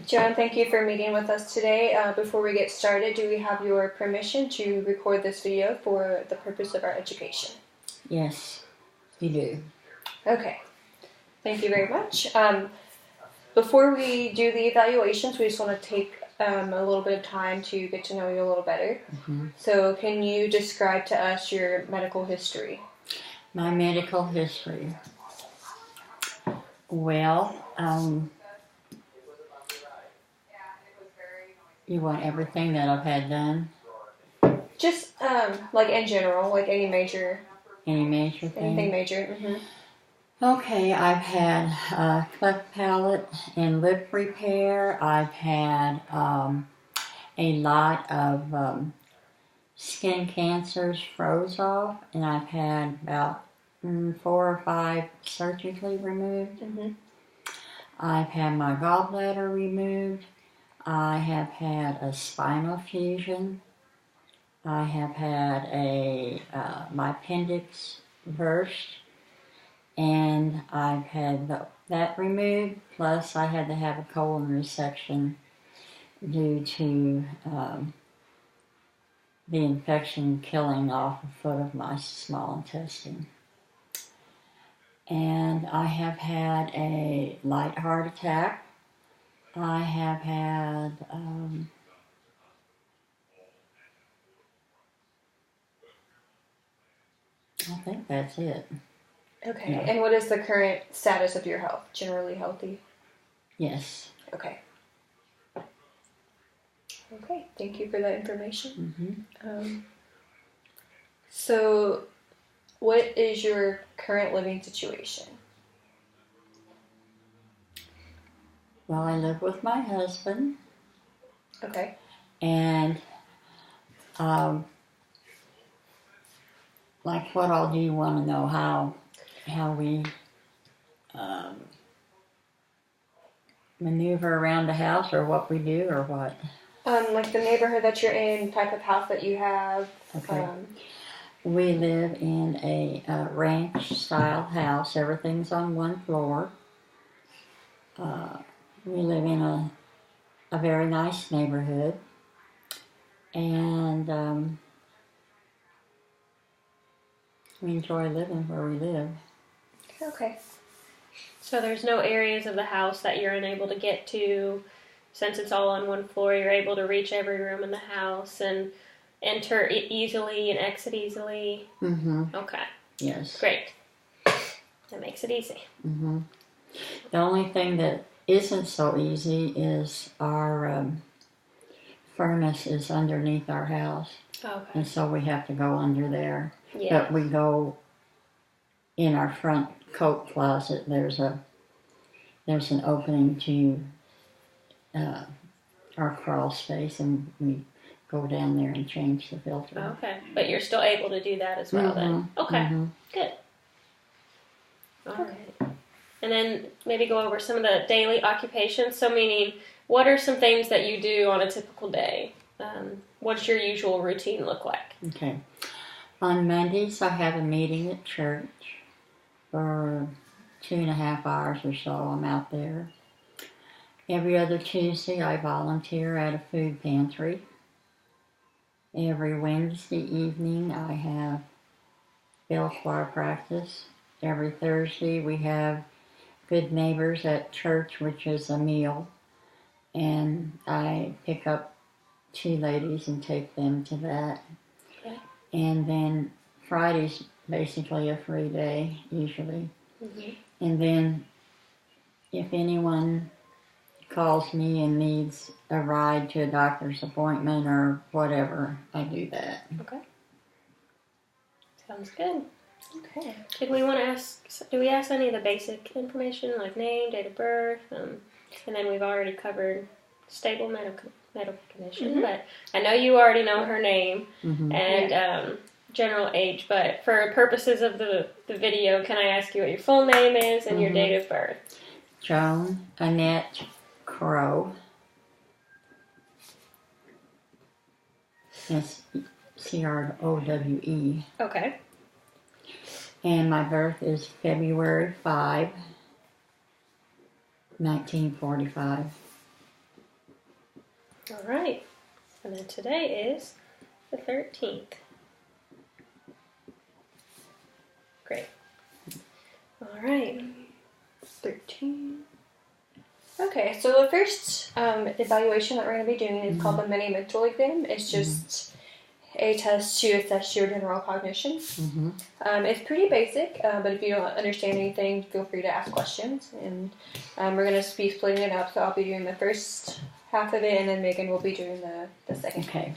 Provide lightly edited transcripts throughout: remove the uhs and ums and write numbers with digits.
Joan, thank you for meeting with us today. Before we get started, do we have your permission to record this video for the purpose of our education? Yes, you do. Okay, thank you very much. Before we do the evaluations, we just want to take a little bit of time to get to know you a little better. Mm-hmm. So can you describe to us your medical history? My medical history. Well, you want everything that I've had done? Just like in general, like any major thing? Anything major. Mm-hmm. Okay, I've had cleft palate and lip repair. I've had a lot of skin cancers froze off, and I've had about 4 or 5 surgically removed. Mm-hmm. I've had my gallbladder removed. I have had a spinal fusion. I have had my appendix burst, and I've had that removed. Plus, I had to have a colon resection due to the infection killing off a foot of my small intestine. And I have had a light heart attack. I have had I think that's it. Okay, yeah. And what is the current status of your health? Generally healthy? Yes. Okay. Okay, thank you for that information. Mm-hmm. So, what is your current living situation? Well, I live with my husband. Okay. And, like, what all do you want to know? How we maneuver around the house, or what we do, or what? Like the neighborhood that you're in, type of house that you have. Okay. We live in a ranch-style house. Everything's on one floor. We live in a very nice neighborhood. And we enjoy living where we live. Okay. So there's no areas of the house that you're unable to get to. Since it's all on one floor, you're able to reach every room in the house and enter easily and exit easily. Mm-hmm. Okay. Yes. Great. That makes it easy. Mm-hmm. The only thing that isn't so easy is our furnace is underneath our house. Okay. And so we have to go under there. Yeah. But we go in our front coat closet. There's an opening to our crawl space, and we go down there and change the filter. Okay. But you're still able to do that as well then. Okay. Mm-hmm. Good. All right. And then maybe go over some of the daily occupations. So meaning, what are some things that you do on a typical day? What's your usual routine look like? Okay. On Mondays, I have a meeting at church for 2.5 hours or so. I'm out there. Every other Tuesday, I volunteer at a food pantry. Every Wednesday evening, I have bell choir practice. Every Thursday, we have Good Neighbors at church, which is a meal. And I pick up 2 ladies and take them to that. Okay. And then Friday's basically a free day, usually. Mm-hmm. And then if anyone calls me and needs a ride to a doctor's appointment or whatever, I do that. Okay. Sounds good. Okay. Do we ask any of the basic information, like name, date of birth, and then we've already covered stable medical condition, Mm-hmm. but I know you already know her name Mm-hmm. and general age, but for purposes of the video, can I ask you what your full name is and your date of birth? Joan Annette Crow. That's Crowe. Okay. And my birth is February 5, 1945. All right. And then today is the 13th. Great. All right. 13. Okay, so the first evaluation that we're going to be doing is called the mini mental exam. It's just a test to assess your general cognition. It's pretty basic, but if you don't understand anything, feel free to ask questions. And we're going to be splitting it up, so I'll be doing the first half of it, and then Megan will be doing the second. Okay.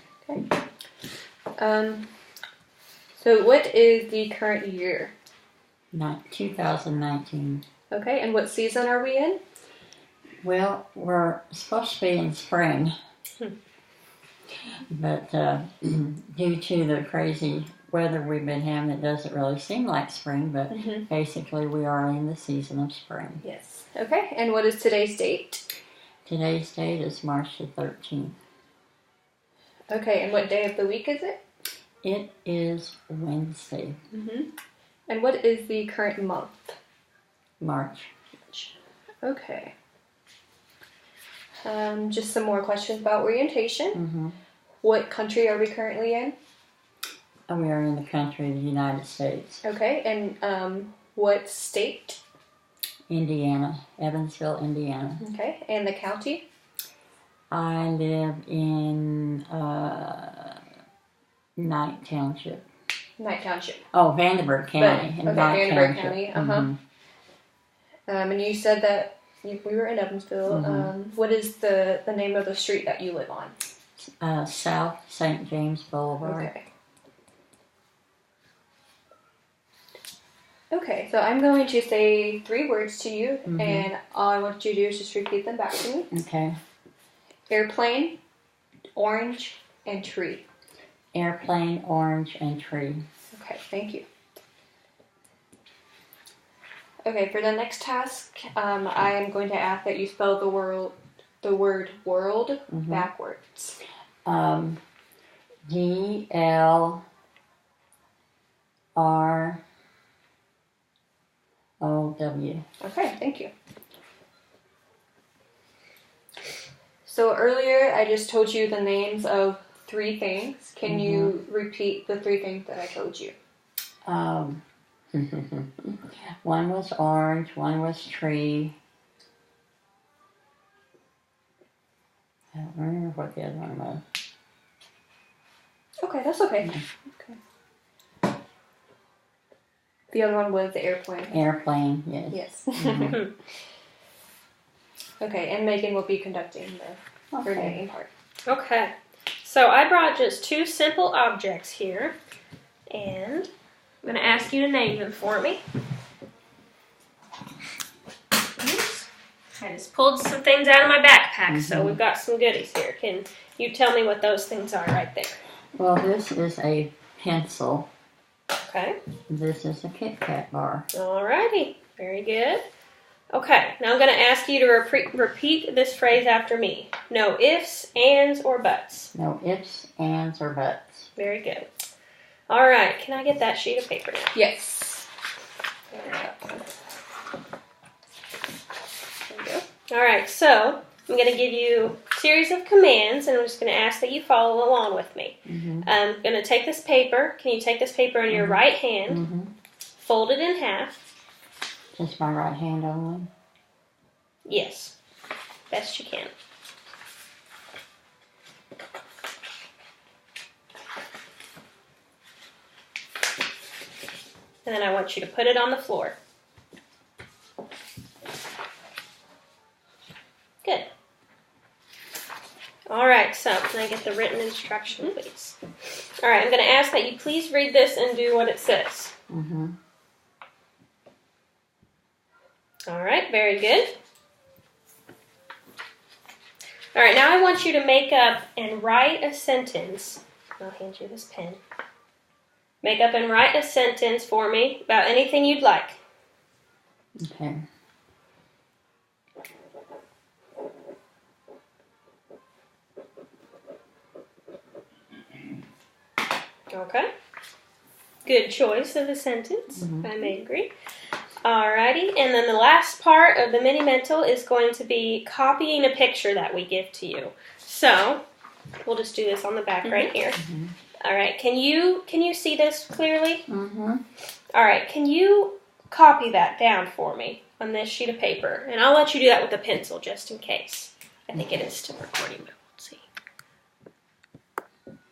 So what is the current year? 2019. Okay, and what season are we in? Well, we're supposed to be in spring, but due to the crazy weather we've been having, it doesn't really seem like spring, but basically we are in the season of spring. Yes. Okay, and what is today's date? Today's date is March the 13th. Okay, and what day of the week is it? It is Wednesday. And what is the current month? March. Okay. Just some more questions about orientation. What country are we currently in? We are in the country of the United States. Okay, and what state? Indiana, Evansville, Indiana. Okay, and the county? I live in Knight Township. Knight Township. Oh, Vandenberg County. Vandenberg County. And you said that we were in Evansville. What is the name of the street that you live on? South St. James Boulevard. Okay. Okay, so I'm going to say 3 words to you, and all I want you to do is just repeat them back to me. Okay. Airplane, orange, and tree. Airplane, orange, and tree. Okay, thank you. Okay, for the next task, I am going to ask that you spell the word world backwards. GLROW. Okay, thank you. So earlier I just told you the names of 3 things. Can you repeat the 3 things that I told you? One was orange, one was tree. I don't remember what the other one was. Okay, that's okay. Okay. The other one was the airplane. Airplane, yes. Yes. Okay, and Megan will be conducting the remaining part. Okay. So I brought just 2 simple objects here, and I'm going to ask you to name them for me. I just pulled some things out of my backpack, so we've got some goodies here. Can you tell me what those things are right there? Well, this is a pencil. Okay. This is a Kit Kat bar. Alrighty. Very good. Okay, now I'm going to ask you to repeat this phrase after me. No ifs, ands, or buts. No ifs, ands, or buts. Very good. All right, can I get that sheet of paper now? Yes. There we go. All right, so I'm going to give you a series of commands, and I'm just going to ask that you follow along with me. I'm going to take this paper. Can you take this paper in your right hand, fold it in half? Just my right hand only? Yes, best you can. And then I want you to put it on the floor. Good. All right, so can I get the written instruction, please? All right, I'm going to ask that you please read this and do what it says. All right, very good. All right, now I want you to make up and write a sentence. I'll hand you this pen. Make up and write a sentence for me about anything you'd like. Okay. Okay. Good choice of a sentence, I may agree. Alrighty, and then the last part of the mini mental is going to be copying a picture that we give to you. So we'll just do this on the back right here. All right, can you see this clearly? All right, can you copy that down for me on this sheet of paper? And I'll let you do that with a pencil just in case. I think it is still recording, but we'll see.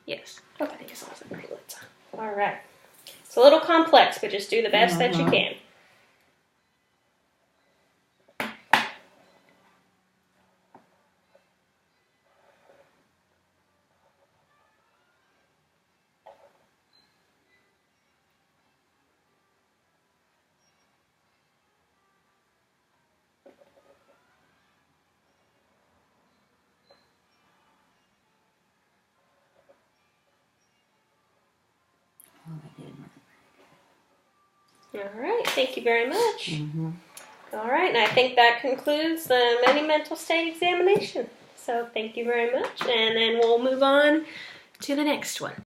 Yes, I think it's also pretty lights on. All right, it's a little complex, but just do the best that you can. All right, thank you very much. All right, and I think that concludes the mini mental state examination. So thank you very much, and then we'll move on to the next one.